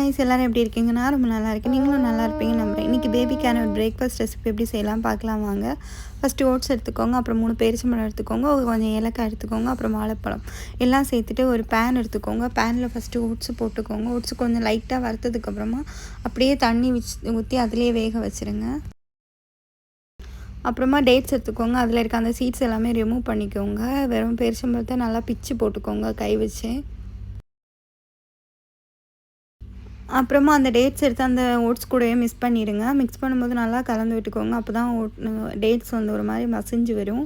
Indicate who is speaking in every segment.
Speaker 1: Guys எல்லாரும் எப்படி இருக்கீங்க? நான் ரொம்ப நல்லா இருக்கேன். நீங்களும் நல்லா இருப்பீங்கன்னு நம்புறேன். இன்னைக்கு பேபிக்கான ஒரு பிரேக்ஃபாஸ்ட் ரெசிபி எப்படி செய்யலாம் பார்க்கலாம் வாங்க. ஃபர்ஸ்ட் ஓட்ஸ் எடுத்துக்கோங்க, அப்புறம் 3 பேரிச்சம்பழம் எடுத்துக்கோங்க, கொஞ்சம் ஏலக்காய் எடுத்துக்கோங்க, அப்புறம் வாழைப்பழம் எல்லாம் சேர்த்துட்டு ஒரு பேன் எடுத்துக்கோங்க. பேனில் ஃபஸ்ட்டு ஓட்ஸ் போட்டுக்கோங்க. ஓட்ஸ் கொஞ்சம் லைட்டாக வறுத்ததுக்கப்புறமா அப்படியே தண்ணி ஊற்றி அதிலே வேக வச்சுருங்க. அப்புறமா டேட்ஸ் எடுத்துக்கோங்க. அதில் இருக்க அந்த சீட்ஸ் எல்லாமே ரிமூவ் பண்ணிக்கோங்க. வெறும் பேரிச்சம்பழத்தை நல்லா பிச்சு போட்டுக்கோங்க கை வச்சு. அப்புறமா அந்த டேட்ஸ் எடுத்து அந்த ஓட்ஸ் கூடவே மிக்ஸ் பண்ணிடுங்க. மிக்ஸ் பண்ணும்போது நல்லா கலந்து விட்டுக்கோங்க. அப்போ தான் டேட்ஸ் வந்து ஒரு மாதிரி மசிஞ்சு வரும்.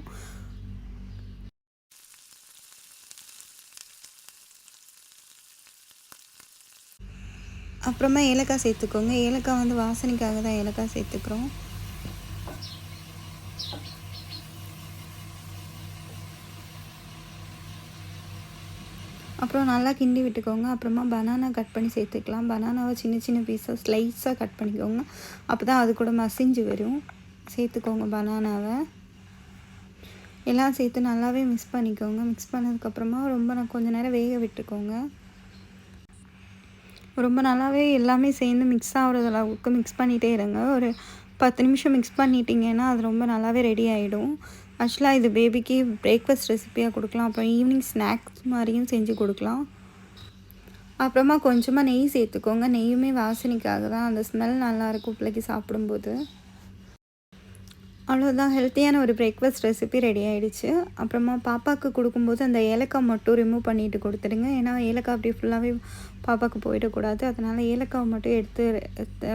Speaker 1: அப்புறமா ஏலக்காய் சேர்த்துக்கோங்க. ஏலக்காய் வந்து வாசனைக்காக தான் ஏலக்காய் சேர்த்துக்கிறோம். அப்புறம் நல்லா கிண்டி விட்டுக்கோங்க. அப்புறமா பனானா கட் பண்ணி சேர்த்துக்கலாம். பனானாவை சின்ன சின்ன பீஸாக ஸ்லைஸாக கட் பண்ணிக்கோங்க. அப்போ தான் அது கூட மசிஞ்சு வரும். சேர்த்துக்கோங்க பனானாவை. எல்லாம் சேர்த்து நல்லாவே மிக்ஸ் பண்ணிக்கோங்க. மிக்ஸ் பண்ணதுக்கப்புறமா கொஞ்சம் நேரம் வேக விட்டுக்கோங்க. ரொம்ப நல்லாவே எல்லாமே சேர்ந்து மிக்ஸ் ஆகிற அளவுக்கு மிக்ஸ் பண்ணிகிட்டே இருங்க. ஒரு 10 நிமிஷம் மிக்ஸ் பண்ணிட்டீங்கன்னா அது ரொம்ப நல்லாவே ரெடி ஆகிடும். ஆக்சுவலாக இது பேபிக்கு பிரேக்ஃபாஸ்ட் ரெசிப்பியாக கொடுக்கலாம். அப்புறம் ஈவினிங் ஸ்நாக்ஸ் மாதிரியும் செஞ்சு கொடுக்கலாம். அப்புறமா கொஞ்சமாக நெய் சேர்த்துக்கோங்க. நெய்யுமே வாசனைக்காக தான், அந்த ஸ்மெல் நல்லாயிருக்கும் பிள்ளைக்கு சாப்பிடும்போது. அவ்வளோதான், ஹெல்த்தியான ஒரு பிரேக்ஃபாஸ்ட் ரெசிபி ரெடி ஆகிடுச்சு. அப்புறமா பாப்பாவுக்கு கொடுக்கும்போது அந்த ஏலக்காய் மட்டும் ரிமூவ் பண்ணிவிட்டு கொடுத்துடுங்க. ஏன்னா ஏலக்காய் அப்படி ஃபுல்லாகவே பாப்பாவுக்கு போயிடக்கூடாது. அதனால் ஏலக்காய் மட்டும் எடுத்து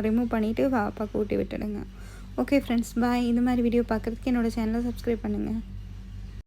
Speaker 1: ரிமூவ் பண்ணிவிட்டு பாப்பாவுக்கு ஊட்டி விட்டுடுங்க. ஓகே ஃப்ரெண்ட்ஸ், பாய். இந்த மாதிரி வீடியோ பார்க்குறதுக்கு என்னோடய சேனலை சப்ஸ்கிரைப் பண்ணுங்கள்.